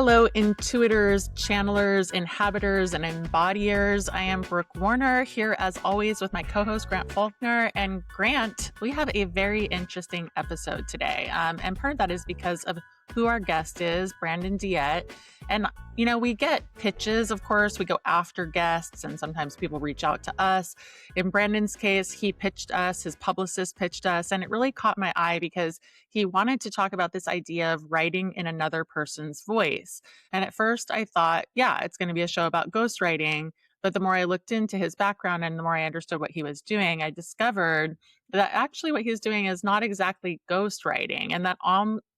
Hello, intuitors, channelers, inhabitors, and embodiers. I am Brooke Warner here as always with my co-host Grant Faulkner. And Grant, we have a very interesting episode today. And part of that is because of who our guest is, Brandon Deyette. And, you know, we get pitches, of course, we go after guests and sometimes people reach out to us. In Brandon's case, he pitched us, his publicist pitched us, and it really caught my eye because he wanted to talk about this idea of writing in another person's voice. And at first I thought, yeah, it's going to be a show about ghostwriting. But the more I looked into his background and the more I understood what he was doing, I discovered that actually what he's doing is not exactly ghostwriting, and that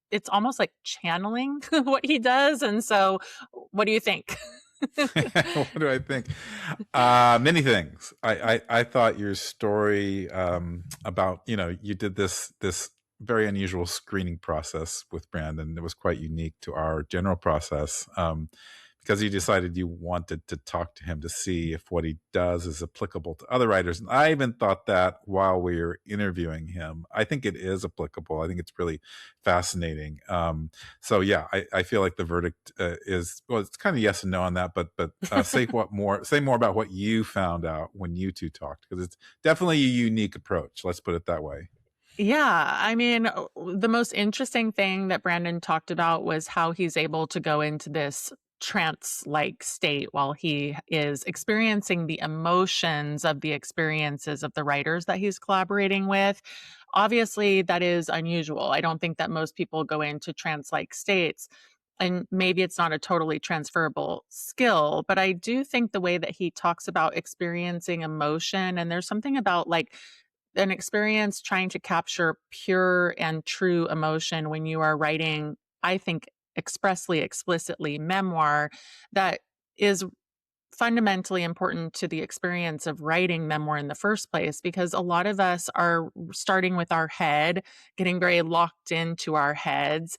it's almost like channeling what he does. And so what do you think? What do I think? Many things. I thought your story about, you did this very unusual screening process with Brandon. It was quite unique to our general process because you decided you wanted to talk to him to see if what he does is applicable to other writers. And I even thought that while we were interviewing him. I think it is applicable. I think it's really fascinating. So yeah, I feel like the verdict is, well, it's kind of yes and no on that, but say more about what you found out when you two talked, because it's definitely a unique approach. Let's put it that way. Yeah, I mean, the most interesting thing that Brandon talked about was how he's able to go into this trance-like state while he is experiencing the emotions of the experiences of the writers that he's collaborating with. Obviously, that is unusual. I don't think that most people go into trance-like states. And maybe it's not a totally transferable skill, but I do think the way that he talks about experiencing emotion, and there's something about like an experience trying to capture pure and true emotion when you are writing, I think, expressly, explicitly memoir, that is fundamentally important to the experience of writing memoir in the first place, because a lot of us are starting with our head, getting very locked into our heads.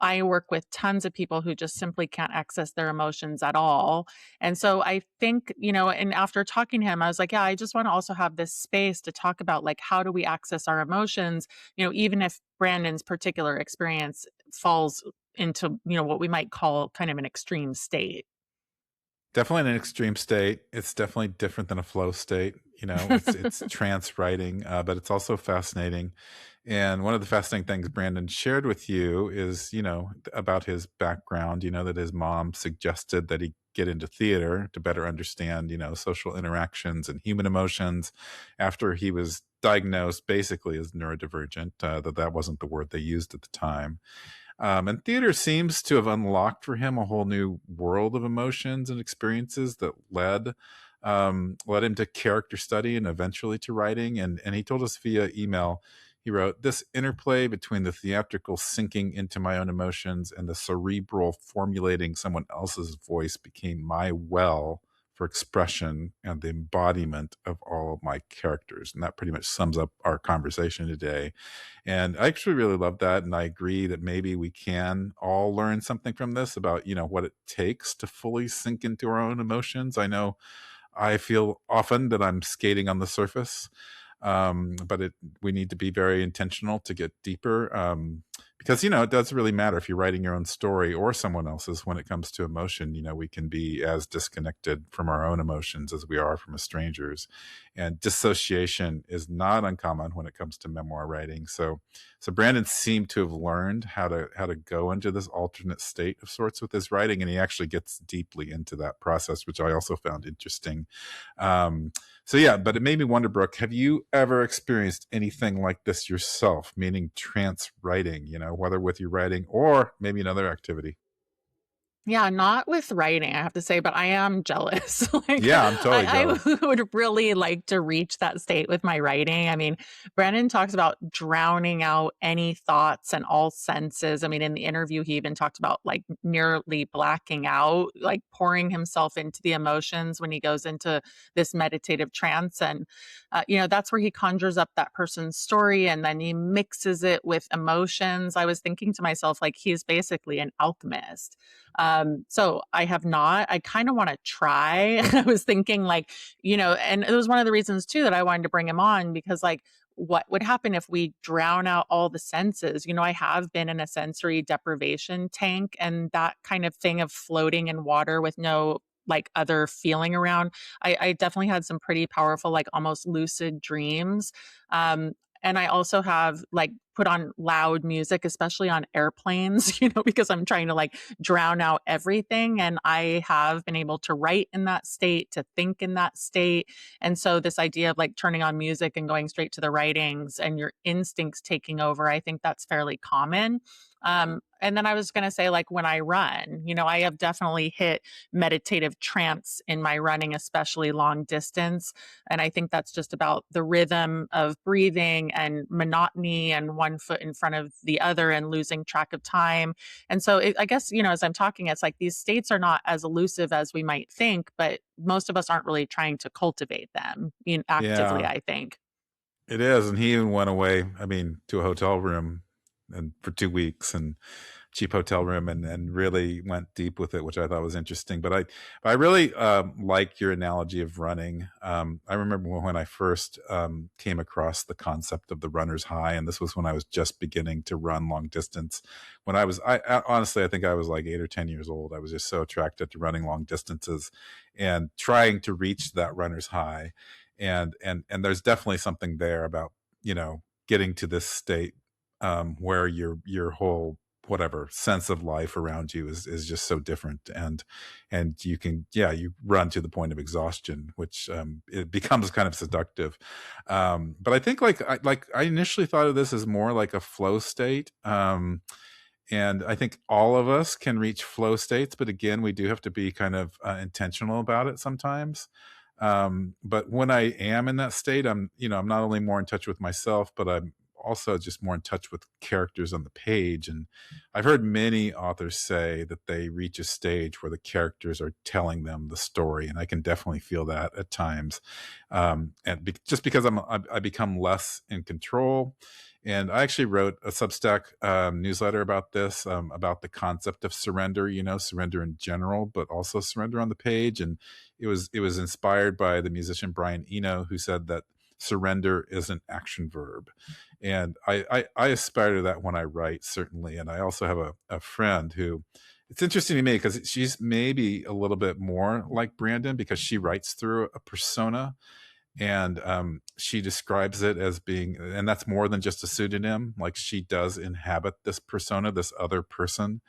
I work with tons of people who just simply can't access their emotions at all. And so I think, and after talking to him, I was like, yeah, I just want to also have this space to talk about like, how do we access our emotions, even if Brandon's particular experience falls into, what we might call kind of an extreme state. Definitely an extreme state. It's definitely different than a flow state. It's trance writing, but it's also fascinating. And one of the fascinating things Brandon shared with you is, about his background, that his mom suggested that he get into theater to better understand, social interactions and human emotions after he was diagnosed basically as neurodivergent, that wasn't the word they used at the time. And theater seems to have unlocked for him a whole new world of emotions and experiences that led him to character study and eventually to writing. And he told us via email, he wrote, "This interplay between the theatrical sinking into my own emotions and the cerebral formulating someone else's voice became my well for expression and the embodiment of all of my characters." And that pretty much sums up our conversation today. And I actually really love that. And I agree that maybe we can all learn something from this about, what it takes to fully sink into our own emotions. I know I feel often that I'm skating on the surface, but we need to be very intentional to get deeper, because it does really matter if you're writing your own story or someone else's. When it comes to emotion, we can be as disconnected from our own emotions as we are from a stranger's, and dissociation is not uncommon when it comes to memoir writing. So Brandon seemed to have learned how to go into this alternate state of sorts with his writing, and he actually gets deeply into that process, which I also found interesting. So yeah, but it made me wonder, Brooke, have you ever experienced anything like this yourself, meaning trance writing, whether with your writing or maybe another activity? Yeah, not with writing, I have to say, but I am jealous. Yeah, I'm totally I jealous. would really like to reach that state with my writing. I mean, Brandon talks about drowning out any thoughts and all senses. I mean, in the interview, he even talked about like nearly blacking out, like pouring himself into the emotions when he goes into this meditative trance. And, that's where he conjures up that person's story and then he mixes it with emotions. I was thinking to myself, like, he's basically an alchemist. So I have not. I kind of want to try. I was thinking like, and it was one of the reasons too that I wanted to bring him on, because like what would happen if we drown out all the senses. I have been in a sensory deprivation tank, and that kind of thing of floating in water with no like other feeling around. I definitely had some pretty powerful, like almost lucid dreams. Um, and I also have like put on loud music, especially on airplanes, because I'm trying to like drown out everything. And I have been able to write in that state, to think in that state. And so, this idea of like turning on music and going straight to the writings and your instincts taking over, I think that's fairly common. And then I was going to say, like, when I run, I have definitely hit meditative trance in my running, especially long distance. And I think that's just about the rhythm of breathing and monotony and one foot in front of the other and losing track of time. And so I guess, as I'm talking, it's like these states are not as elusive as we might think, but most of us aren't really trying to cultivate them actively, Yeah, I think. it is. And he even went away, I mean, to a hotel room and for 2 weeks and cheap hotel room and really went deep with it, which I thought was interesting. But I really like your analogy of running. I remember when I first came across the concept of the runner's high, and this was when I was just beginning to run long distance. When I honestly, I think I was like 8 or 10 years old. I was just so attracted to running long distances and trying to reach that runner's high. And there's definitely something there about, getting to this state where your whole whatever sense of life around you is just so different, and you can, yeah, you run to the point of exhaustion, which it becomes kind of seductive. But I think I initially thought of this as more like a flow state. And I think all of us can reach flow states, but again, we do have to be kind of intentional about it sometimes. But when I am in that state, I'm not only more in touch with myself, but I'm also just more in touch with characters on the page. And I've heard many authors say that they reach a stage where the characters are telling them the story, and I can definitely feel that at times. Just because I become less in control. And I actually wrote a Substack newsletter about this, about the concept of surrender, surrender in general, but also surrender on the page. And it was inspired by the musician Brian Eno, who said that surrender is an action verb. And I aspire to that when I write, certainly. And I also have a friend who, it's interesting to me because she's maybe a little bit more like Brandon because she writes through a persona, and she describes it as being, and that's more than just a pseudonym, like she does inhabit this persona, this other person.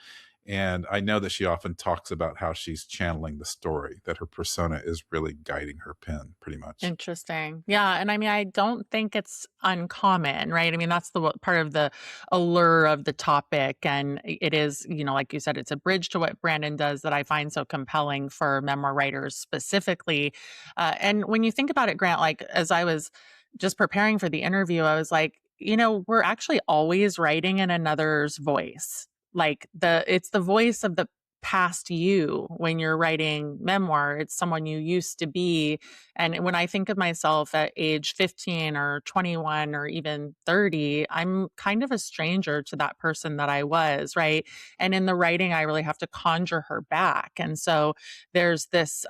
And I know that she often talks about how she's channeling the story, that her persona is really guiding her pen pretty much. Interesting. Yeah, and I mean, I don't think it's uncommon, right? I mean, that's the part of the allure of the topic, and it is, like you said, it's a bridge to what Brandon does that I find so compelling for memoir writers specifically. And when you think about it, Grant, like as I was just preparing for the interview, I was like, we're actually always writing in another's voice. Like it's the voice of the past you when you're writing memoir. It's someone you used to be. And when I think of myself at age 15 or 21 or even 30, I'm kind of a stranger to that person that I was, right? And in the writing, I really have to conjure her back. And so there's this,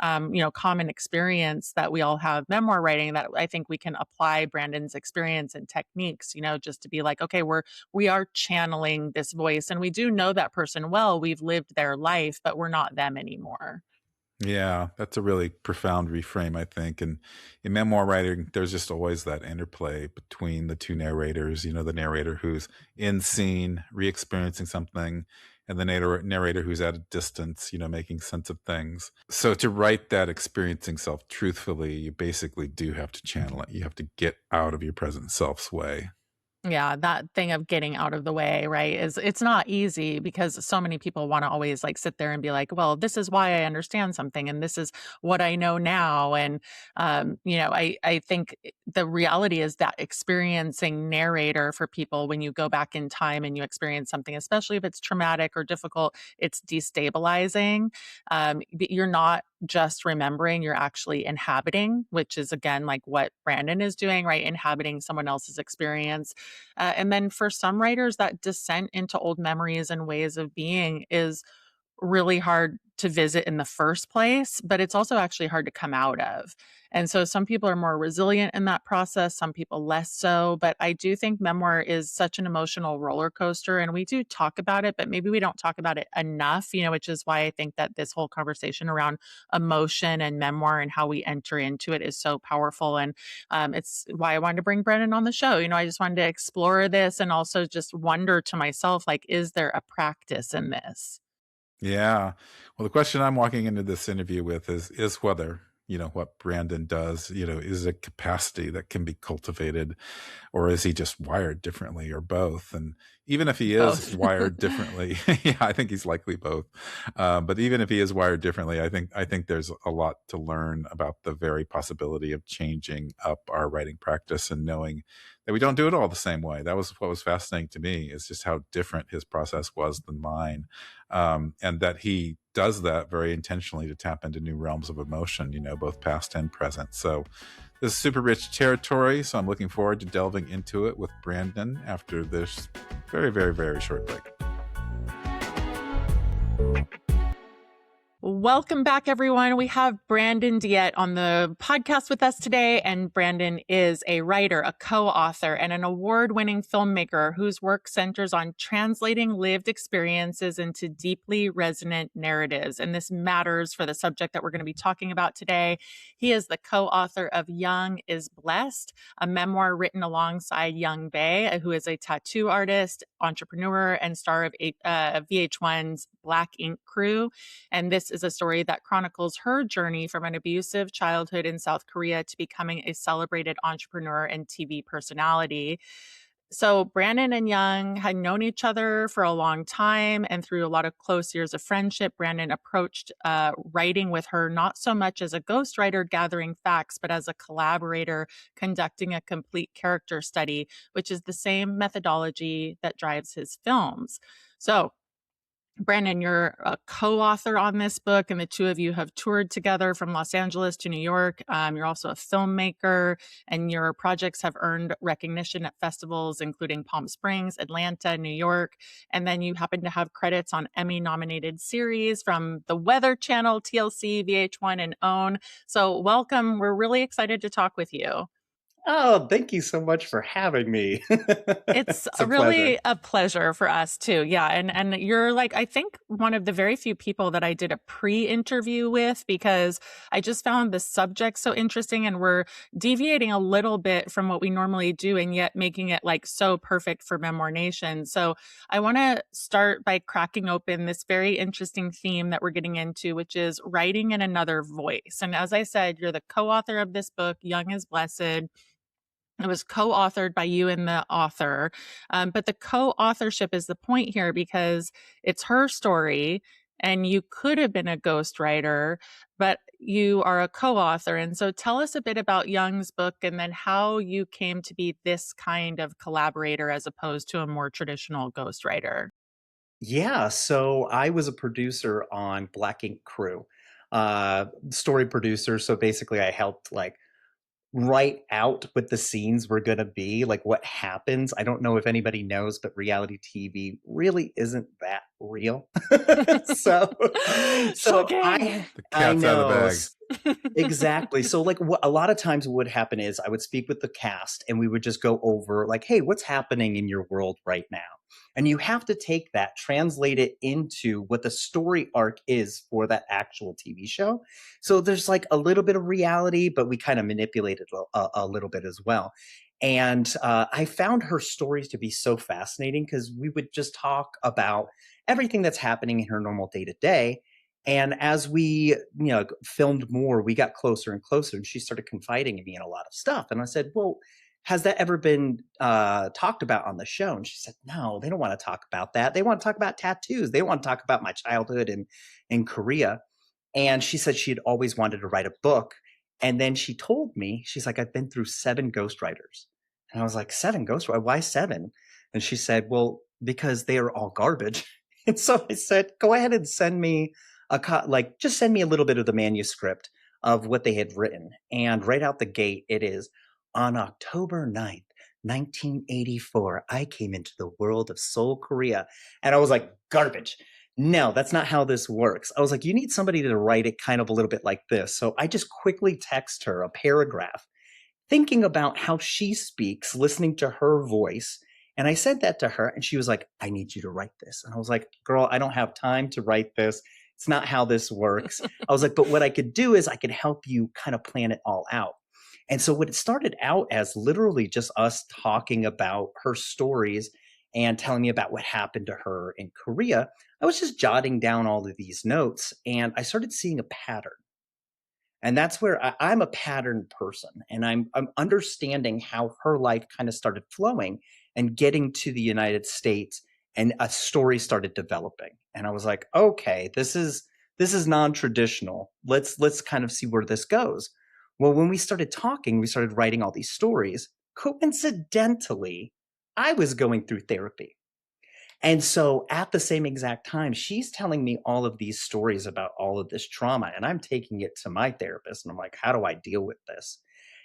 common experience that we all have memoir writing that I think we can apply Brandon's experience and techniques, just to be like, okay, we are channeling this voice and we do know that person well. We've lived their life, but we're not them anymore. Yeah, that's a really profound reframe, I think. And in memoir writing, there's just always that interplay between the two narrators, the narrator who's in scene, re experiencing something, and the narrator who's at a distance, making sense of things. So to write that experiencing self truthfully, you basically do have to channel it. You have to get out of your present self's way. Yeah, that thing of getting out of the way, right, is it's not easy because so many people wanna always, like, sit there and be like, "Well, this is why I understand something, and this is what I know now," and, I think the reality is that experiencing narrator for people when you go back in time and you experience something, especially if it's traumatic or difficult, it's destabilizing. You're not just remembering, you're actually inhabiting, which is, again, like what Brandon is doing, right? Inhabiting someone else's experience. And then for some writers, that descent into old memories and ways of being is really hard to visit in the first place, but it's also actually hard to come out of. And so some people are more resilient in that process, some people less so. But I do think memoir is such an emotional roller coaster. And we do talk about it, but maybe we don't talk about it enough, which is why I think that this whole conversation around emotion and memoir and how we enter into it is so powerful. And it's why I wanted to bring Brandon on the show. I just wanted to explore this and also just wonder to myself, like, is there a practice in this? Yeah. Well, the question I'm walking into this interview with is whether, what Brandon does, is a capacity that can be cultivated, or is he just wired differently, or both? And even if he is Both. wired differently, yeah, I think he's likely both. But even if he is wired differently, I think there's a lot to learn about the very possibility of changing up our writing practice and knowing that we don't do it all the same way. That was what was fascinating to me, is just how different his process was than mine, and that he does that very intentionally to tap into new realms of emotion, both past and present. So this is super rich territory. So I'm looking forward to delving into it with Brandon after this very, very, very short break. Welcome back, everyone. We have Brandon Deyette on the podcast with us today. And Brandon is a writer, a co-author, and an award-winning filmmaker whose work centers on translating lived experiences into deeply resonant narratives. And this matters for the subject that we're going to be talking about today. He is the co-author of Young is Blessed, a memoir written alongside Young Bae, who is a tattoo artist, entrepreneur, and star of VH1's Black Ink Crew. And this is a story that chronicles her journey from an abusive childhood in South Korea to becoming a celebrated entrepreneur and TV personality. So Brandon and Young had known each other for a long time, and through a lot of close years of friendship, Brandon approached writing with her not so much as a ghostwriter gathering facts, but as a collaborator conducting a complete character study, which is the same methodology that drives his films. So Brandon, you're a co-author on this book, and the two of you have toured together from Los Angeles to New York. You're also a filmmaker, and your projects have earned recognition at festivals, including Palm Springs, Atlanta, New York. And then you happen to have credits on Emmy-nominated series from the Weather Channel, TLC, VH1, and OWN. So welcome. We're really excited to talk with you. Oh, thank you so much for having me. It's It's a really pleasure. a pleasure for us too. Yeah, and you're like, I think, one of the very few people that I did a pre-interview with, because I just found the subject so interesting, and we're deviating a little bit from what we normally do and yet making it like so perfect for Memoir Nation. So I want to start by cracking open this very interesting theme that we're getting into, which is writing in another voice. And as I said, you're the co-author of this book, Young is Blessed. It was co-authored by you and the author. But the co-authorship is the point here, because it's her story and you could have been a ghostwriter, but you are a co-author. And so tell us a bit about Young's book, and then how you came to be this kind of collaborator as opposed to a more traditional ghostwriter. Yeah, so I was a producer on Black Ink Crew, story producer. So basically, I helped write out what the scenes were going to be, like what happens. I don't know if anybody knows, but reality TV really isn't that real. so, so Shocking. The I cat's out of the know. bag. Exactly. So, like, what a lot of times what would happen is I would speak with the cast and we would just go over, like, hey, what's happening in your world right now? And you have to take that, translate it into what the story arc is for that actual TV show. So, there's like a little bit of reality, but we kind of manipulate it a little bit as well. And I found her stories to be so fascinating because we would just talk about everything that's happening in her normal day to day. And as we, filmed more, we got closer and closer, and she started confiding in me in a lot of stuff. And I said, "Well, has that ever been talked about on the show?" And she said, "No, they don't want to talk about that. They want to talk about tattoos. They want to talk about my childhood in Korea." And she said she had always wanted to write a book. And then she told me, she's like, "I've been through 7 ghostwriters." And I was like, 7 ghostwriters? Why 7? And she said, "Well, because they are all garbage." And so I said, "Go ahead and send me just send me a little bit of the manuscript of what they had written." And right out the gate, it is, "On October 9th, 1984, I came into the world of Seoul, Korea." And I was like, garbage. no, that's not how this works. I was like, you need somebody to write it kind of a little bit like this. So I just quickly text her a paragraph thinking about how she speaks, listening to her voice. And I said that to her, and she was like, I need you to write this. And I was like, girl, I don't have time to write this. It's not how this works. I was like, but what I could do is I could help you kind of plan it all out. And so what it started out as literally just us talking about her stories and telling me about what happened to her in Korea. I was just jotting down all of these notes, and I started seeing a pattern. And that's where I'm a pattern person, and I'm understanding how her life kind of started flowing and getting to the United States, and a story started developing. And I was like, okay, this is non-traditional. Let's kind of see where this goes. Well, when we started talking, we started writing all these stories. Coincidentally, I was going through therapy. And so at the same exact time, she's telling me all of these stories about all of this trauma, and I'm taking it to my therapist. And I'm like, how do I deal with this?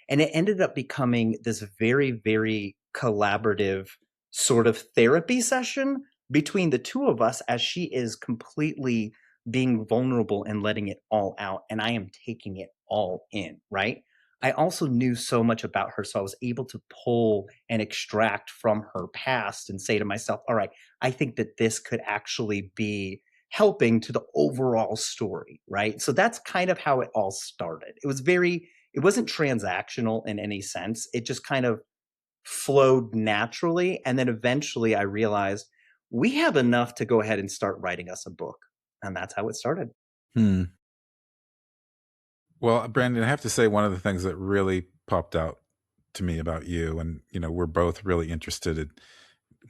And it ended up becoming this very, very collaborative sort of therapy session between the two of us, as she is completely being vulnerable and letting it all out. And I am taking it all in, right? I also knew so much about her. So I was able to pull and extract from her past and say to myself, all right, I think that this could actually be helping to the overall story, right? So that's kind of how it all started. It wasn't transactional in any sense. It just kind of flowed naturally. And then eventually I realized we have enough to go ahead and start writing us a book. And that's how it started. Hmm. Well, Brandon, I have to say one of the things that really popped out to me about you, and we're both really interested in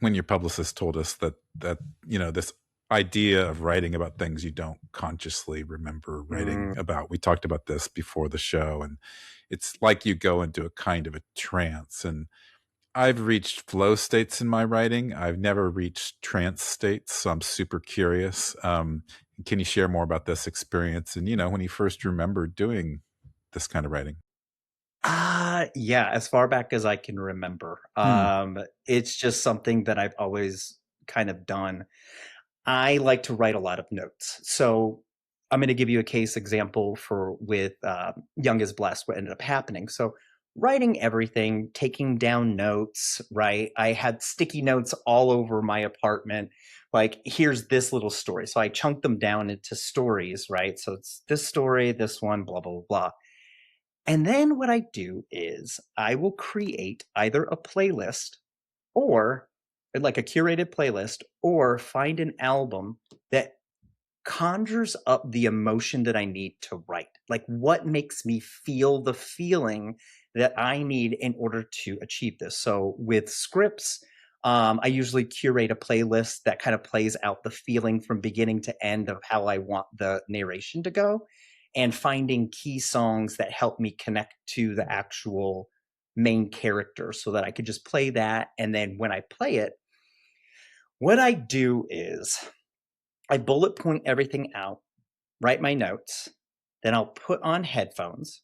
when your publicist told us that this idea of writing about things you don't consciously remember writing Mm, about. We talked about this before the show, and it's like you go into a kind of a trance. And I've reached flow states in my writing. I've never reached trance states, so I'm super curious. Can you share more about this experience and when you first remembered doing this kind of writing? yeah, as far back as I can remember. Hmm. It's just something that I've always kind of done. I like to write a lot of notes. So I'm going to give you a case example for with Young is Blessed, what ended up happening. So writing everything, taking down notes, right? I had sticky notes all over my apartment. Like, here's this little story. So I chunked them down into stories, right? So it's this story, this one, blah, blah, blah, blah. And then what I do is I will create either a playlist or like a curated playlist, or find an album that conjures up the emotion that I need to write. Like, what makes me feel the feeling that I need in order to achieve this. So with scripts, I usually curate a playlist that kind of plays out the feeling from beginning to end of how I want the narration to go, and finding key songs that help me connect to the actual main character so that I could just play that. And then when I play it, what I do is I bullet point everything out, write my notes, then I'll put on headphones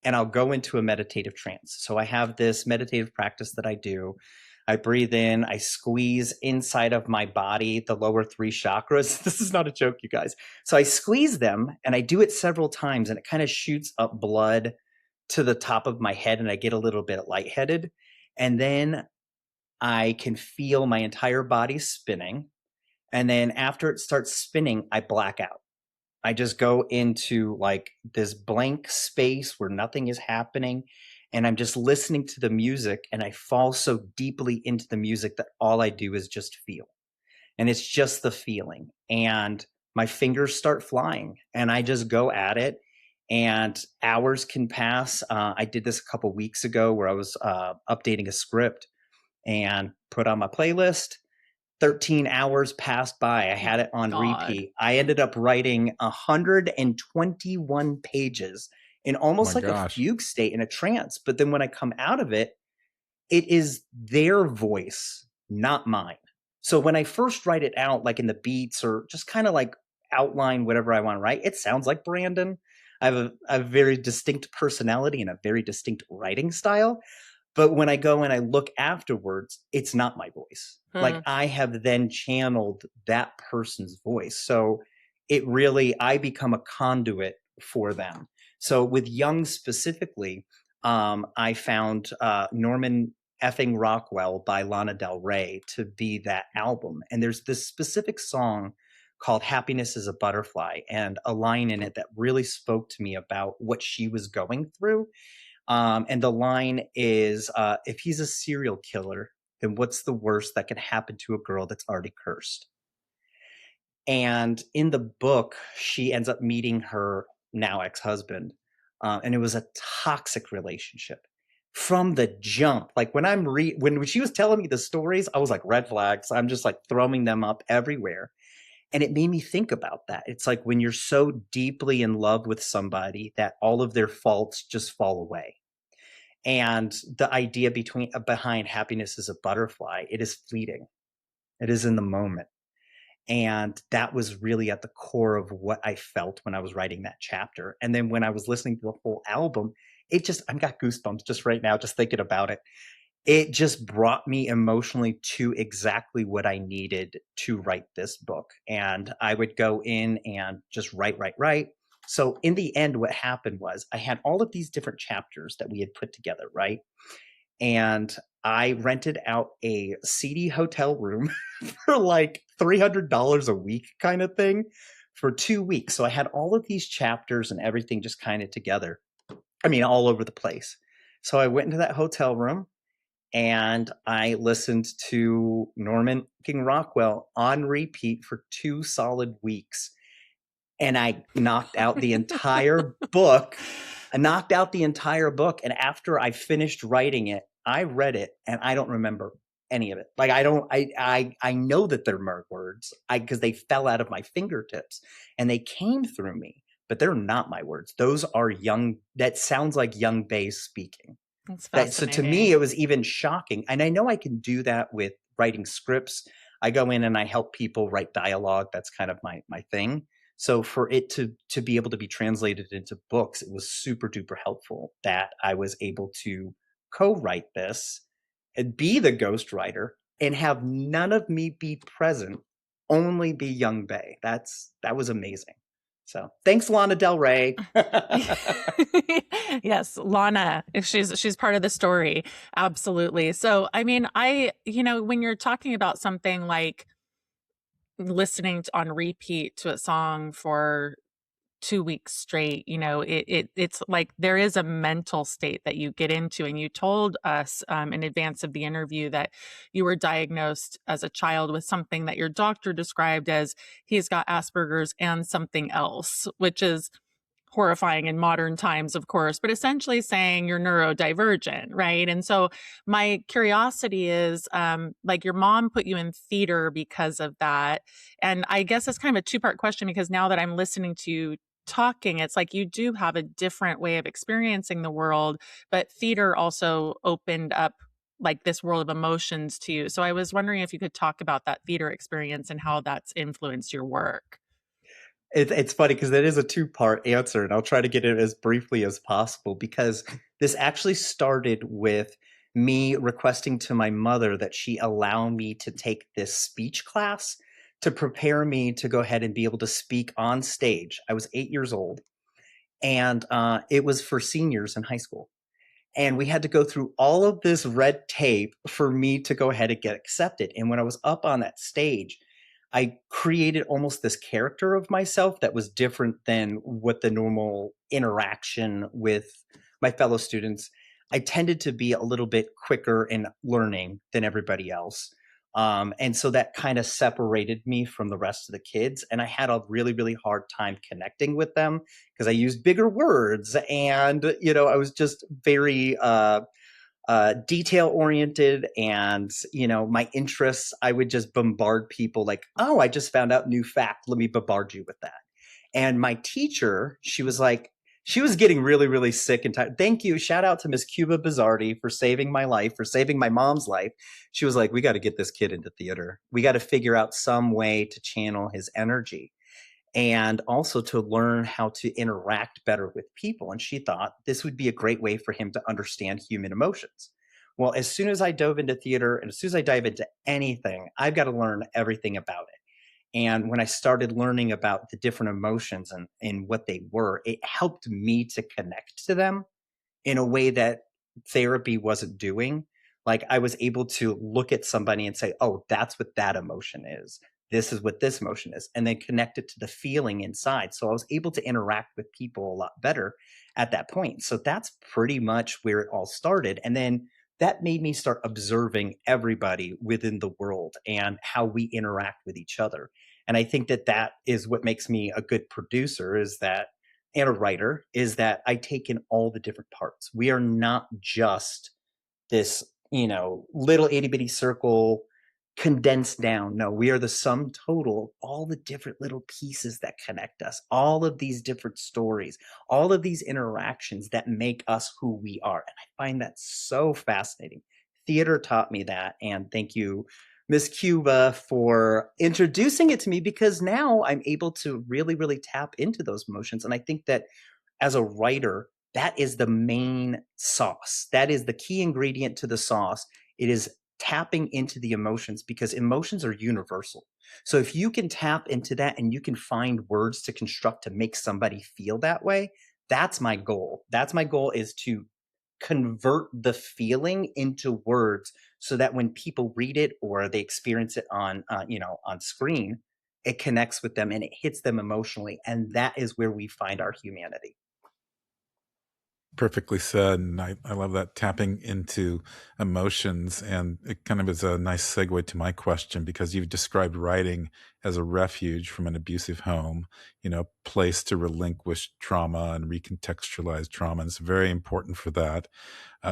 and I'll go into a meditative trance. So I have this meditative practice that I do. I breathe in, I squeeze inside of my body, the lower three chakras. This is not a joke, you guys. So I squeeze them and I do it several times, and it kind of shoots up blood to the top of my head, and I get a little bit lightheaded. And then I can feel my entire body spinning. And then after it starts spinning, I black out. I just go into like this blank space where nothing is happening. And I'm just listening to the music, and I fall so deeply into the music that all I do is just feel. And it's just the feeling. And my fingers start flying, and I just go at it. And hours can pass. I did this a couple weeks ago where I was updating a script and put on my playlist. 13 hours passed by. I had it on God. repeat. I ended up writing 121 pages in Oh my almost like a gosh. fugue state, in a trance. But then when I come out of it, it is their voice, not mine. So when I first write it out, like in the beats or just kind of like outline whatever I want to write, it sounds like Brandon. I have a very distinct personality and a very distinct writing style. But when I go and I look afterwards, it's not my voice. Like Hmm. I have then channeled that person's voice. So it really, I become a conduit for them. So with Young specifically, I found Norman effing Rockwell by Lana Del Rey to be that album. And there's this specific song called Happiness is a Butterfly, and a line in it that really spoke to me about what she was going through. And the line is, if he's a serial killer, then what's the worst that can happen to a girl that's already cursed? And in the book, she ends up meeting her now ex-husband. And it was a toxic relationship from the jump. Like when she was telling me the stories, I was like, red flags. I'm just like throwing them up everywhere. And it made me think about that. It's like when you're so deeply in love with somebody that all of their faults just fall away. And the idea behind happiness is a butterfly, it is fleeting. It is in the moment. And that was really at the core of what I felt when I was writing that chapter. And then when I was listening to the whole album, I've got goosebumps just right now, just thinking about it. It just brought me emotionally to exactly what I needed to write this book. And I would go in and just write, write, write. So in the end, what happened was I had all of these different chapters that we had put together, right? And I rented out a seedy hotel room for like $300 a week kind of thing for 2 weeks. So I had all of these chapters and everything just kind of together. I mean, all over the place. So I went into that hotel room and I listened to Norman King Rockwell on repeat for 2 solid weeks. And I knocked out the entire book. I knocked out the entire book. And after I finished writing it, I read it and I don't remember any of it. Like I know that they're my words because they fell out of my fingertips and they came through me, but they're not my words. Those are that sounds like Young Bae speaking. That's So to me, fascinating. it was even shocking. And I know I can do that with writing scripts. I go in and I help people write dialogue. That's kind of my thing. So for it to be able to be translated into books, it was super duper helpful that I was able to co-write this and be the ghostwriter and have none of me be present, only be Young Bae. That was amazing. So thanks, Lana Del Rey. Yes, Lana, if she's part of the story. Absolutely. So, I mean, when you're talking about something like listening on repeat to a song for 2 weeks straight, it's like there is a mental state that you get into. And you told us in advance of the interview that you were diagnosed as a child with something that your doctor described as he's got Asperger's and something else, which is horrifying in modern times, of course, but essentially saying you're neurodivergent, right? And so my curiosity is, like, your mom put you in theater because of that. And I guess it's kind of a two-part question, because now that I'm listening to you talking, it's like you do have a different way of experiencing the world, but theater also opened up like this world of emotions to you. So I was wondering if you could talk about that theater experience and how that's influenced your work. It's funny because it is a two-part answer, and I'll try to get it as briefly as possible because this actually started with me requesting to my mother that she allow me to take this speech class to prepare me to go ahead and be able to speak on stage. I was 8 years old, and it was for seniors in high school. And we had to go through all of this red tape for me to go ahead and get accepted. And when I was up on that stage, I created almost this character of myself that was different than what the normal interaction with my fellow students. I tended to be a little bit quicker in learning than everybody else. And so that kind of separated me from the rest of the kids. And I had a really, really hard time connecting with them because I used bigger words. And, I was just very detail oriented, and my interests, I would just bombard people like, oh, I just found out new fact, let me bombard you with that. And my teacher, she was getting really, really sick and tired. Thank you, shout out to Miss Cuba Bizzardi for saving my life, for saving my mom's life. She was like, we got to get this kid into theater, we got to figure out some way to channel his energy and also to learn how to interact better with people. And she thought this would be a great way for him to understand human emotions. Well, as soon as I dove into theater and as soon as I dive into anything, I've got to learn everything about it. And when I started learning about the different emotions and what they were, it helped me to connect to them in a way that therapy wasn't doing. Like I was able to look at somebody and say, oh, that's what that emotion is. This is what this emotion is. And then connect it to the feeling inside. So I was able to interact with people a lot better at that point. So that's pretty much where it all started. And then that made me start observing everybody within the world and how we interact with each other. And I think that that is what makes me a good producer, is that, and a writer, is that I take in all the different parts. We are not just this, little itty bitty circle condensed down. No, we are the sum total of all the different little pieces that connect us, all of these different stories, all of these interactions that make us who we are. And I find that so fascinating. Theater taught me that. And thank you, Miss Cuba, for introducing it to me, because now I'm able to really, really tap into those emotions. And I think that as a writer, that is the main sauce. That is the key ingredient to the sauce. It is tapping into the emotions, because emotions are universal. So if you can tap into that and you can find words to construct to make somebody feel that way, that's my goal. That's my goal, is to convert the feeling into words so that when people read it or they experience it on screen, it connects with them and it hits them emotionally. And that is where we find our humanity. Perfectly said. And I love that, tapping into emotions. And it kind of is a nice segue to my question, because you've described writing as a refuge from an abusive home, place to relinquish trauma and recontextualize trauma. And it's very important for that.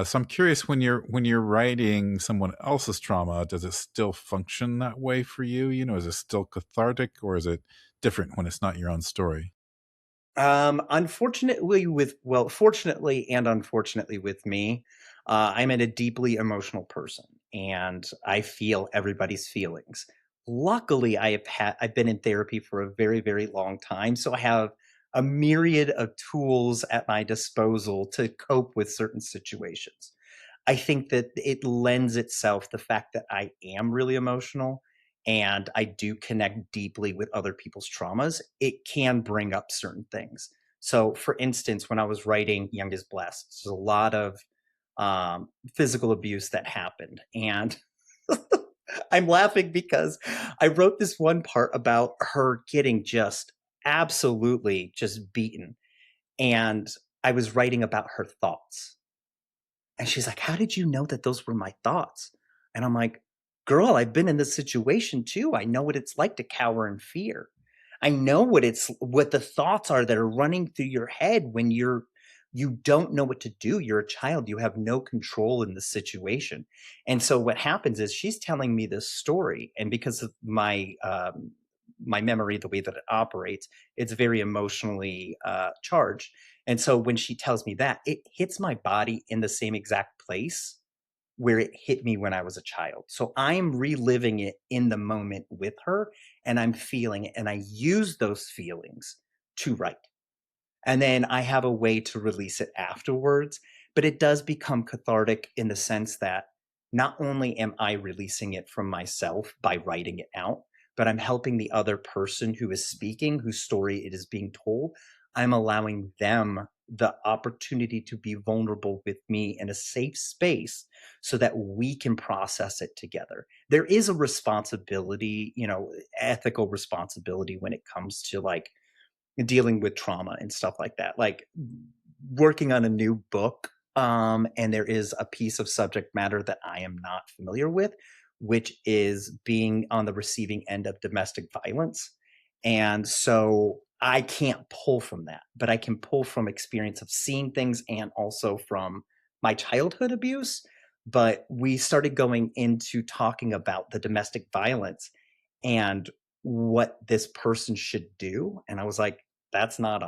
So I'm curious, when you're writing someone else's trauma, does it still function that way for you? Is it still cathartic, or is it different when it's not your own story? Fortunately and unfortunately with me, I'm a deeply emotional person and I feel everybody's feelings. Luckily, I've been in therapy for a very, very long time, so I have a myriad of tools at my disposal to cope with certain situations. I think that it lends itself, the fact that I am really emotional and I do connect deeply with other people's traumas, it can bring up certain things. So, for instance, when I was writing Young is Blessed, there's a lot of physical abuse that happened. And I'm laughing because I wrote this one part about her getting just absolutely just beaten. And I was writing about her thoughts. And she's like, "How did you know that those were my thoughts?" And I'm like, "Girl, I've been in this situation too. I know what it's like to cower in fear. I know what the thoughts are that are running through your head when you don't know what to do. You're a child. You have no control in the situation." And so what happens is she's telling me this story, and because of my memory, the way that it operates, it's very emotionally charged. And so when she tells me that, it hits my body in the same exact place where it hit me when I was a child. So I'm reliving it in the moment with her and I'm feeling it. And I use those feelings to write. And then I have a way to release it afterwards. But it does become cathartic in the sense that not only am I releasing it from myself by writing it out, but I'm helping the other person who is speaking, whose story it is being told. I'm allowing them the opportunity to be vulnerable with me in a safe space so that we can process it together. There is a responsibility, ethical responsibility when it comes to like dealing with trauma and stuff like that. Like working on a new book, and there is a piece of subject matter that I am not familiar with, which is being on the receiving end of domestic violence. And so I can't pull from that, but I can pull from experience of seeing things and also from my childhood abuse. But we started going into talking about the domestic violence and what this person should do. And I was like, that's not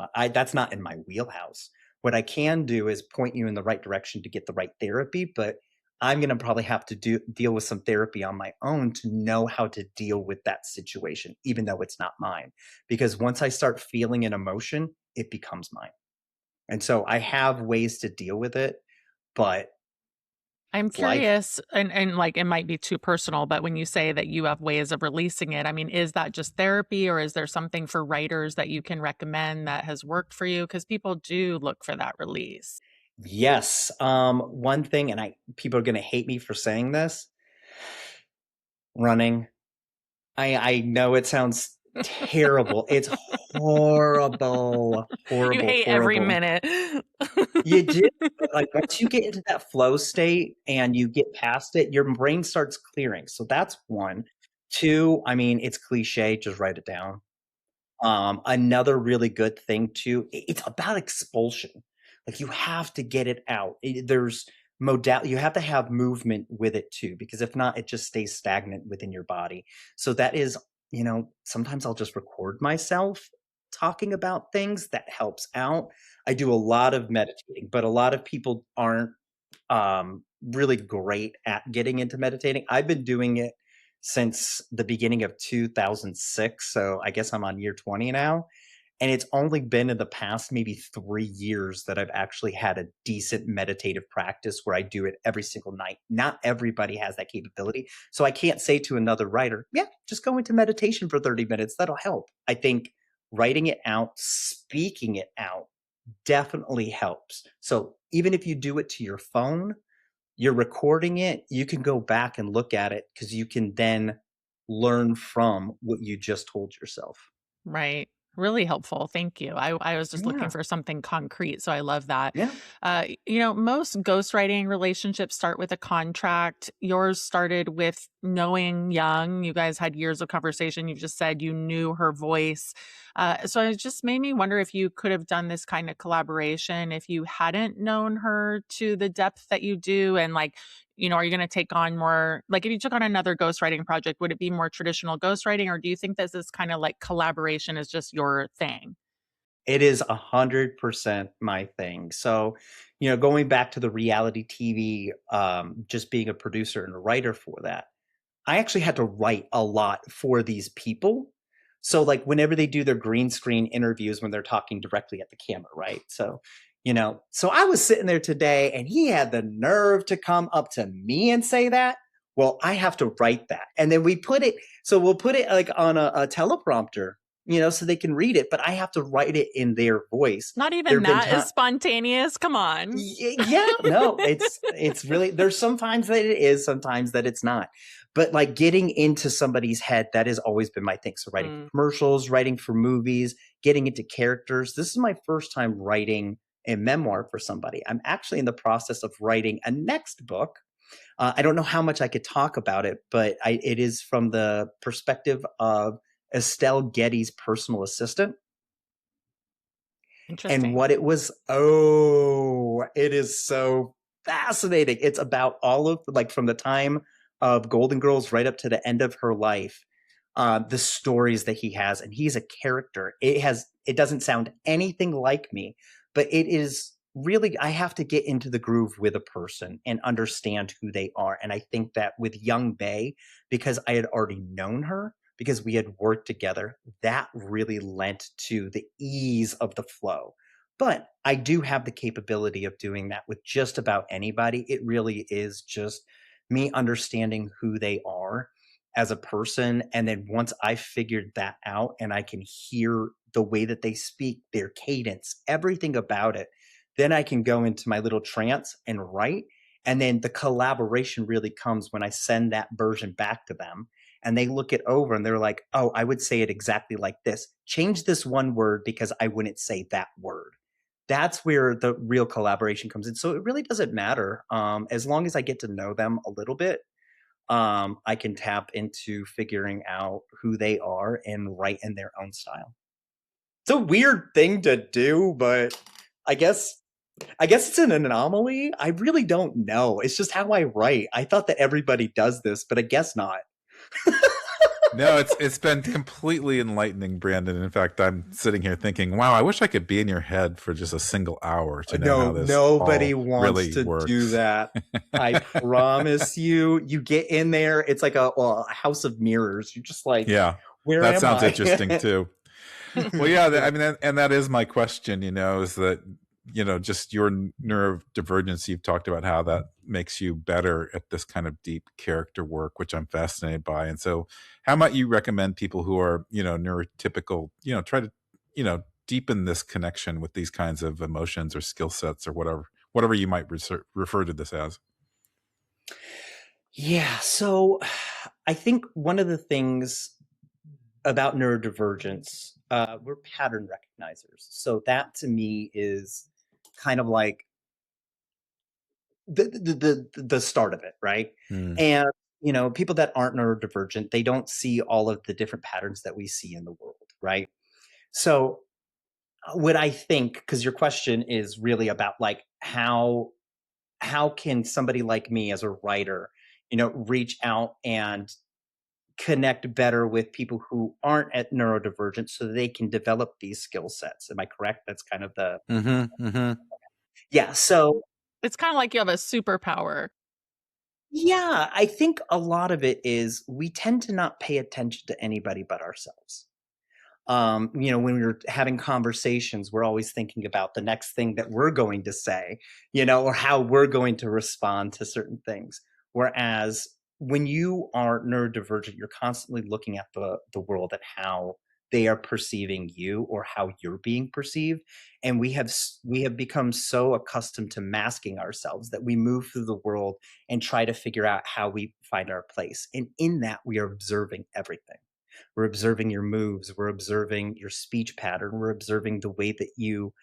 in my wheelhouse. What I can do is point you in the right direction to get the right therapy, but I'm going to probably have to deal with some therapy on my own to know how to deal with that situation, even though it's not mine. Because once I start feeling an emotion, it becomes mine. And so I have ways to deal with it, but I'm It's life. curious, and like it might be too personal, but when you say that you have ways of releasing it, I mean, is that just therapy or is there something for writers that you can recommend that has worked for you? Because people do look for that release. Yes. One thing, and people are gonna hate me for saying this, running. I know it sounds terrible. It's horrible, You horrible, hate every horrible. minute. You do, but like once you get into that flow state and you get past it, your brain starts clearing. So that's one. Two, I mean, it's cliche, just write it down. Another really good thing too, it's about expulsion. Like you have to get it out. There's modal you have to have movement with it too, because if not, it just stays stagnant within your body. So that is, sometimes I'll just record myself talking about things that helps out. I do a lot of meditating, but a lot of people aren't really great at getting into meditating. I've been doing it since the beginning of 2006. So I guess I'm on year 20 now. And it's only been in the past maybe 3 years that I've actually had a decent meditative practice where I do it every single night. Not everybody has that capability. So I can't say to another writer, yeah, just go into meditation for 30 minutes. That'll help. I think writing it out, speaking it out definitely helps. So even if you do it to your phone, you're recording it, you can go back and look at it because you can then learn from what you just told yourself. Right. Really helpful. Thank you. I was just looking Yeah. for something concrete. So I love that. Yeah. Most ghostwriting relationships start with a contract. Yours started with knowing Young. You guys had years of conversation. You just said you knew her voice. So it just made me wonder if you could have done this kind of collaboration if you hadn't known her to the depth that you do. And like, are you going to take on more, like if you took on another ghostwriting project, would it be more traditional ghostwriting? Or do you think this is kind of like collaboration is just your thing? It is 100% my thing. So, going back to the reality TV, just being a producer and a writer for that, I actually had to write a lot for these people. So like whenever they do their green screen interviews when they're talking directly at the camera, right? So I was sitting there today and he had the nerve to come up to me and say that. Well, I have to write that. And then we'll put it like on a teleprompter, so they can read it, but I have to write it in their voice. Not There even have been that is times. spontaneous. Come on. Yeah, no, it's really, there's sometimes that it is, sometimes that it's not. But like getting into somebody's head, that has always been my thing. So writing for Mm, commercials, writing for movies, getting into characters. This is my first time writing a memoir for somebody. I'm actually in the process of writing a next book. I don't know how much I could talk about it, but it is from the perspective of Estelle Getty's personal assistant. And interesting. what it was, it is so fascinating. It's about all of, like, from the time of Golden Girls right up to the end of her life, the stories that he has, and he's a character. It doesn't sound anything like me, but it is really, I have to get into the groove with a person and understand who they are. And I think that with Young Bae, because I had already known her, because we had worked together, that really lent to the ease of the flow. But I do have the capability of doing that with just about anybody. It really is just me understanding who they are as a person. And then once I figured that out and I can hear the way that they speak, their cadence, everything about it, then I can go into my little trance and write. And then the collaboration really comes when I send that version back to them and they look it over and they're like, oh, I would say it exactly like this. Change this one word because I wouldn't say that word. That's where the real collaboration comes in. So it really doesn't matter. As long as I get to know them a little bit, I can tap into figuring out who they are and write in their own style. It's a weird thing to do, but I guess I guess it's an anomaly. I really don't know. It's just how I write. I thought that everybody does this, but I guess not. No, it's been completely enlightening, Brandon. In fact, I'm sitting here thinking, wow, I wish I could be in your head for just a single hour to know how No, this nobody all wants really to do works. that. I promise you. You get in there, it's like a house of mirrors. You're just like, Yeah, where that am sounds I? interesting too. Well, yeah, I mean, and that is my question, is that just your neurodivergence. You've talked about how that makes you better at this kind of deep character work, which I'm fascinated by. And so how might you recommend people who are, neurotypical, try to, deepen this connection with these kinds of emotions or skill sets or whatever you might refer to this as? Yeah. So I think one of the things about neurodivergence, we're pattern recognizers. So that to me is kind of like the start of it, right? Mm. And people that aren't neurodivergent, they don't see all of the different patterns that we see in the world, right? So what I think, because your question is really about like how can somebody like me as a writer, reach out and connect better with people who aren't at neurodivergent so they can develop these skill sets. Am I correct? That's kind of the Mm-hmm. Mm-hmm. yeah. So It's kind of like you have a superpower. yeah, I think a lot of it is we tend to not pay attention to anybody but ourselves. When we're having conversations, we're always thinking about the next thing that we're going to say, or how we're going to respond to certain things. Whereas when you are neurodivergent, you're constantly looking at the world at how they are perceiving you or how you're being perceived. And we have become so accustomed to masking ourselves that we move through the world and try to figure out how we find our place. And in that, we are observing everything. We're observing your moves. We're observing your speech pattern. We're observing the way that you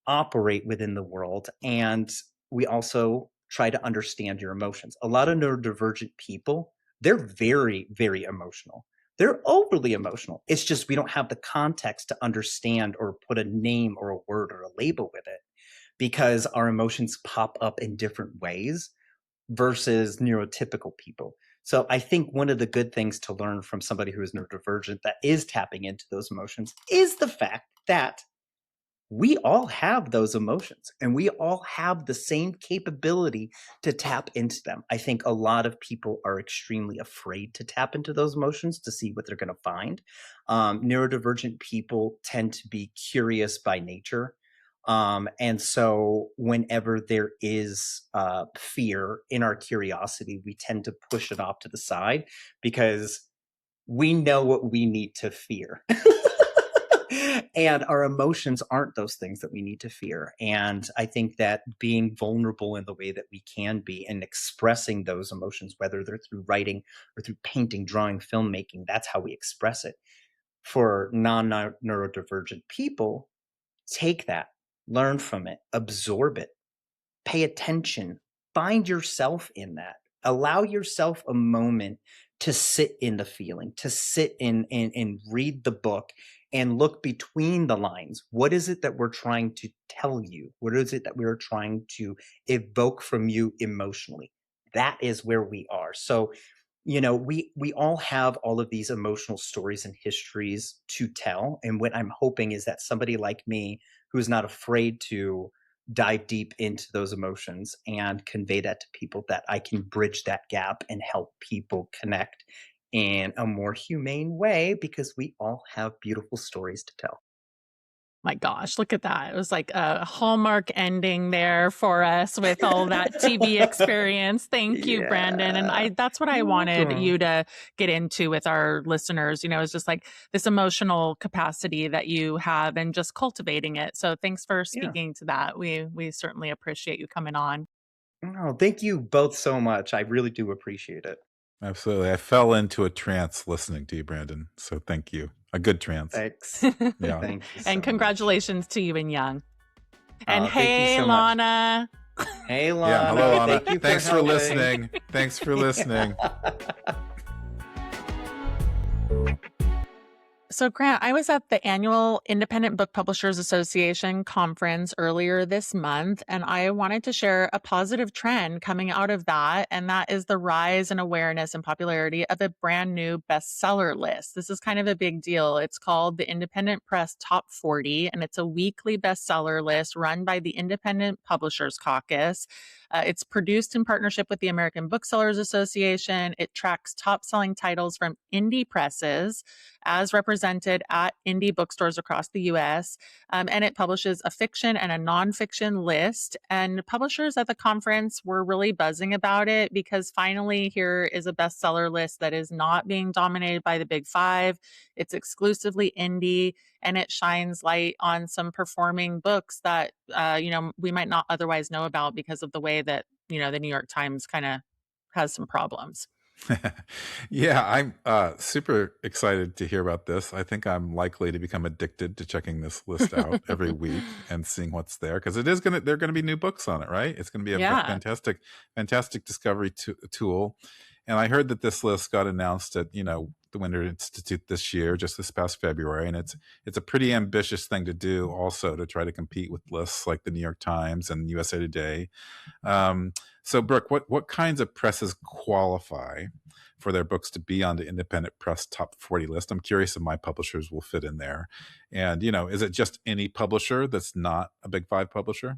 operate within the world. And we also try to understand your emotions. A lot of neurodivergent people, they're very, very emotional. They're overly emotional. It's just we don't have the context to understand or put a name or a word or a label with it because our emotions pop up in different ways versus neurotypical people. So I think one of the good things to learn from somebody who is neurodivergent that is tapping into those emotions is the fact that we all have those emotions and we all have the same capability to tap into them. I think a lot of people are extremely afraid to tap into those emotions to see what they're going to find. Neurodivergent people tend to be curious by nature. And so whenever there is fear in our curiosity, we tend to push it off to the side because we know what we need to fear. And our emotions aren't those things that we need to fear. And I think that being vulnerable in the way that we can be and expressing those emotions, whether they're through writing or through painting, drawing, filmmaking, that's how we express it. For non-neurodivergent people, take that, learn from it, absorb it, pay attention, find yourself in that. Allow yourself a moment to sit in the feeling, to sit in and read the book and look between the lines. What is it that we're trying to tell you? What is it that we're trying to evoke from you emotionally? That is where we are. So, we all have all of these emotional stories and histories to tell. And what I'm hoping is that somebody like me who's not afraid to dive deep into those emotions and convey that to people, that I can bridge that gap and help people connect in a more humane way because we all have beautiful stories to tell. My gosh, look at that. It was like a Hallmark ending there for us with all that TV experience. Thank you, Brandon. And Yeah. that's what I You're wanted welcome. you to get into with our listeners. It's just like this emotional capacity that you have and just cultivating it. So thanks for Yeah. speaking to that. We certainly appreciate you coming on. No, thank you both so much. I really do appreciate it. Absolutely. I fell into a trance listening to you, Brandon. So thank you. A good trance. Thanks. Yeah. Thank you And so much. congratulations to you and Young. And Thank you hey, so much. Lana. Hey, Yeah. Hello, Lana. Anna. Thank you for Thanks for helping. listening. Thanks for listening. So, Grant, I was at the annual Independent Book Publishers Association conference earlier this month, and I wanted to share a positive trend coming out of that. And that is the rise in awareness and popularity of a brand new bestseller list. This is kind of a big deal. It's called the Independent Press Top 40, and it's a weekly bestseller list run by the Independent Publishers Caucus. It's produced in partnership with the American Booksellers Association. It tracks top selling titles from indie presses as represented presented at indie bookstores across the US. And it publishes a fiction and a nonfiction list. And publishers at the conference were really buzzing about it because finally, here is a bestseller list that is not being dominated by the big five. It's exclusively indie, and it shines light on some performing books that, we might not otherwise know about because of the way that, the New York Times kind of has some problems. Yeah, I'm super excited to hear about this. I think I'm likely to become addicted to checking this list out every week and seeing what's there, because there are gonna be new books on it, right? It's gonna be a Yeah. fantastic, fantastic discovery tool. And I heard that this list got announced at the Winter Institute this year, just this past February, and it's a pretty ambitious thing to do, also to try to compete with lists like the New York Times and USA Today. Um, so, Brooke, what kinds of presses qualify for their books to be on the independent press top 40 list? I'm curious if my publishers will fit in there. And, is it just any publisher that's not a big five publisher?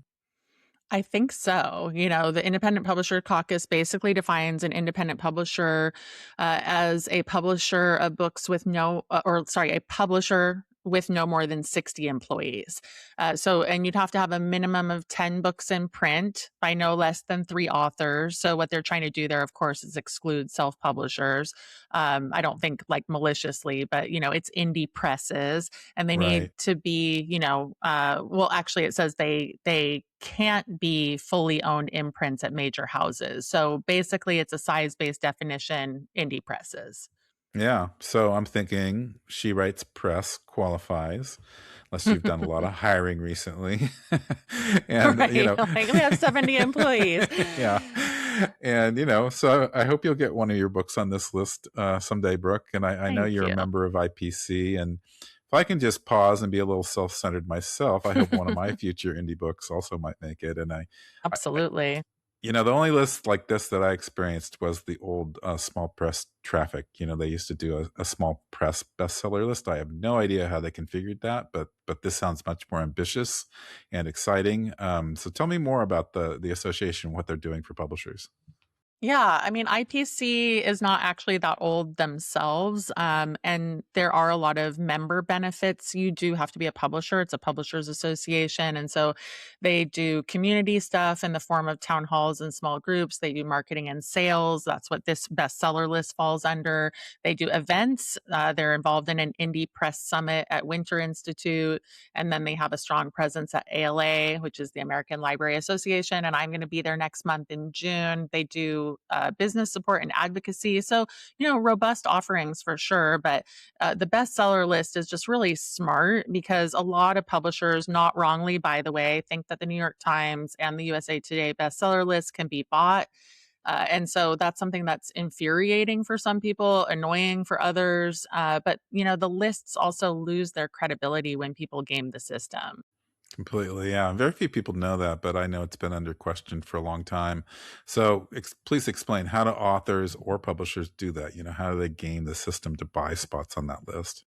I think so. The Independent Publisher Caucus basically defines an independent publisher as a publisher of books with a publisher with no more than 60 employees. And you'd have to have a minimum of 10 books in print by no less than 3 authors. So what they're trying to do there, of course, is exclude self-publishers. I don't think like maliciously, but it's indie presses, and they need Right. to be, actually it says they can't be fully owned imprints at major houses. So basically it's a size-based definition, indie presses. Yeah. So I'm thinking She Writes Press qualifies, unless you've done a lot of hiring recently. And, Right. Like we have 70 employees. yeah. And, so I hope you'll get one of your books on this list someday, Brooke. And I know Thank you're a you. member of IPC. And if I can just pause and be a little self-centered myself, I hope one of my future indie books also might make it. And I Absolutely. the only list like this that I experienced was the old small press traffic. They used to do a small press bestseller list. I have no idea how they configured that, but this sounds much more ambitious and exciting. So tell me more about the association, what they're doing for publishers. Yeah, I mean, IPC is not actually that old themselves, and there are a lot of member benefits. You do have to be a publisher. It's a publishers association, and so they do community stuff in the form of town halls and small groups. They do marketing and sales. That's what this bestseller list falls under. They do events. They're involved in an indie press summit at Winter Institute, and then they have a strong presence at ALA, which is the American Library Association, and I'm going to be there next month in June. They do business support and advocacy. So, robust offerings for sure. But the bestseller list is just really smart because a lot of publishers, not wrongly, by the way, think that the New York Times and the USA Today bestseller list can be bought. And so that's something that's infuriating for some people, annoying for others. But, the lists also lose their credibility when people game the system. Completely, yeah. Very few people know that, but I know it's been under question for a long time. So please explain, how do authors or publishers do that? How do they game the system to buy spots on that list?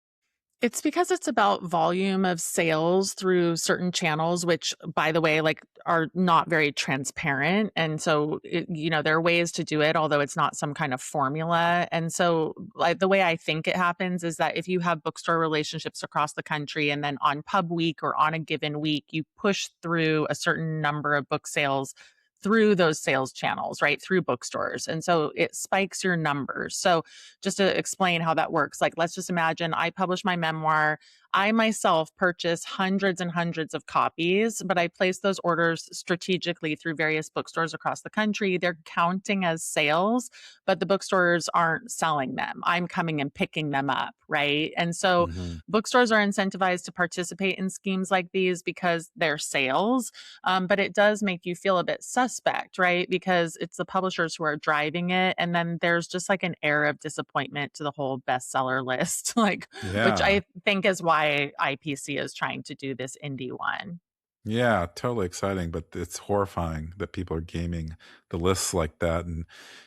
It's because it's about volume of sales through certain channels, which, by the way, like are not very transparent. And so, there are ways to do it, although it's not some kind of formula. And so, like the way I think it happens is that if you have bookstore relationships across the country, and then on pub week or on a given week, you push through a certain number of book sales through those sales channels, right? Through bookstores. And so it spikes your numbers. So just to explain how that works, like let's just imagine I publish my memoir. I myself purchase hundreds and hundreds of copies, but I place those orders strategically through various bookstores across the country. They're counting as sales, but the bookstores aren't selling them. I'm coming and picking them up, right? And so Hmm. bookstores are incentivized to participate in schemes like these because they're sales. But it does make you feel a bit suspect, right? Because it's the publishers who are driving it. And then there's just like an air of disappointment to the whole bestseller list, which Yeah. I think is why IPC is trying to do this indie one. Yeah, totally exciting, but it's horrifying that people are gaming the lists like that. And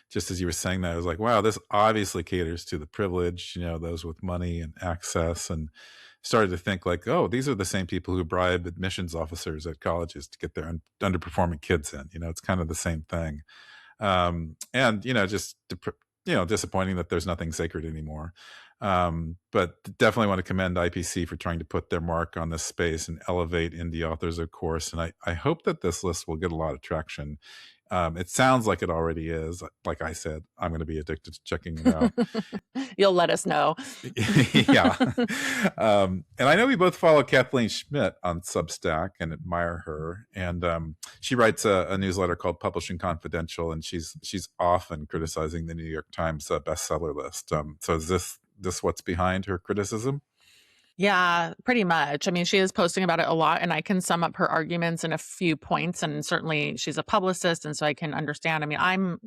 just as you were saying that, I was like, wow, this obviously caters to the privileged, those with money and access, and started to think like, oh, these are the same people who bribe admissions officers at colleges to get their underperforming kids in. It's kind of the same thing. And, just, disappointing that there's nothing sacred anymore. But definitely want to commend IPC for trying to put their mark on this space and elevate indie authors, of course. And I hope that this list will get a lot of traction. It sounds like it already is. Like I said, I'm going to be addicted to checking it out. You'll let us know. Yeah. And I know we both follow Kathleen Schmidt on Substack and admire her. And she writes a newsletter called Publishing Confidential, and she's often criticizing the New York Times bestseller list. So is this what's behind her criticism? Yeah, pretty much. I mean, she is posting about it a lot, and I can sum up her arguments in a few points. And certainly she's a publicist, and so I can understand. I mean, I'm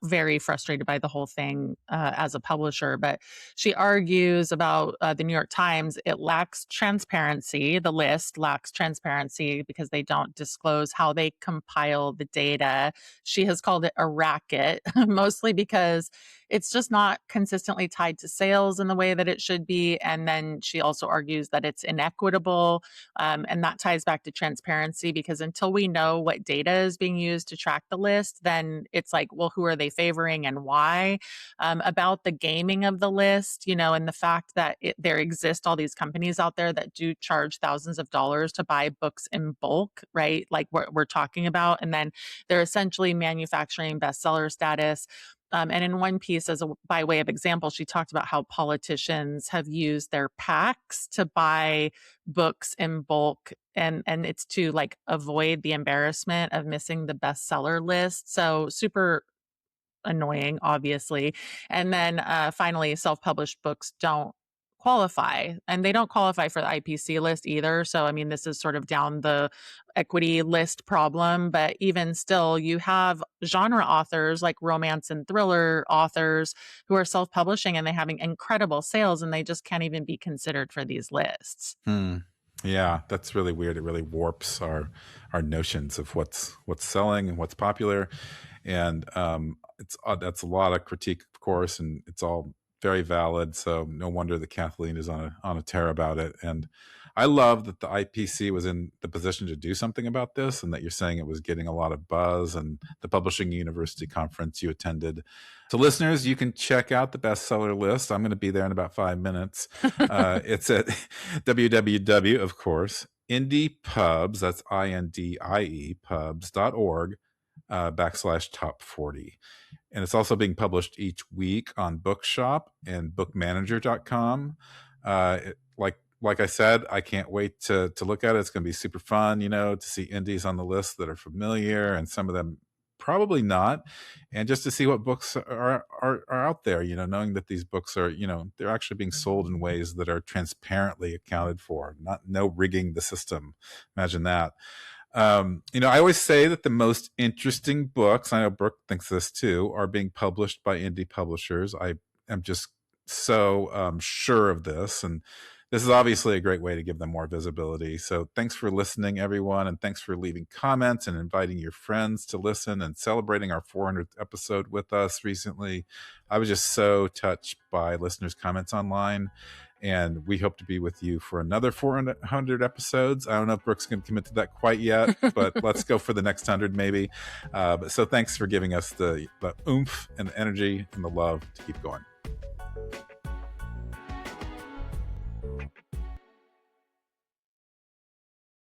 very frustrated by the whole thing as a publisher, but she argues about the New York Times. It lacks transparency. The list lacks transparency because they don't disclose how they compile the data. She has called it a racket, mostly because it's just not consistently tied to sales in the way that it should be. And then she also argues that it's inequitable. And that ties back to transparency, because until we know what data is being used to track the list, then it's like, well, who are they favoring and why? About the gaming of the list, and the fact that there exist all these companies out there that do charge thousands of dollars to buy books in bulk, right? Like what we're talking about. And then they're essentially manufacturing bestseller status. And in one piece, by way of example, she talked about how politicians have used their PACs to buy books in bulk, and it's to like avoid the embarrassment of missing the bestseller list. So super annoying, obviously. And then finally, self-published books don't qualify, and they don't qualify for the IPC list either. So, I mean, this is sort of down the equity list problem, but even still, you have genre authors like romance and thriller authors who are self-publishing, and they're having incredible sales, and they just can't even be considered for these lists. Yeah, that's really weird. It really warps our notions of what's selling and what's popular, and that's a lot of critique, of course, and it's all very valid. So no wonder that Kathleen is on a tear about it. And I love that the IPC was in the position to do something about this, and that you're saying it was getting a lot of buzz. And the Publishing University conference you attended. So listeners, you can check out the bestseller list. I'm going to be there in about 5 minutes. It's at www, of course, indie pubs, that's INDIE pubs.org /top 40. And it's also being published each week on Bookshop and bookmanager.com. Like I said, I can't wait to look at it. It's going to be super fun, to see indies on the list that are familiar and some of them probably not, and just to see what books are out there, knowing that these books are, they're actually being sold in ways that are transparently accounted for, no rigging the system. Imagine that. I always say that the most interesting books, I know Brooke thinks this too, are being published by indie publishers. I am just so sure of this, and this is obviously a great way to give them more visibility. So thanks for listening, everyone, and thanks for leaving comments and inviting your friends to listen and celebrating our 400th episode with us recently. I was just so touched by listeners' comments online, and we hope to be with you for another 400 episodes. I don't know if Brooke's going to commit to that quite yet, but let's go for the next 100 maybe. So thanks for giving us the oomph and the energy and the love to keep going.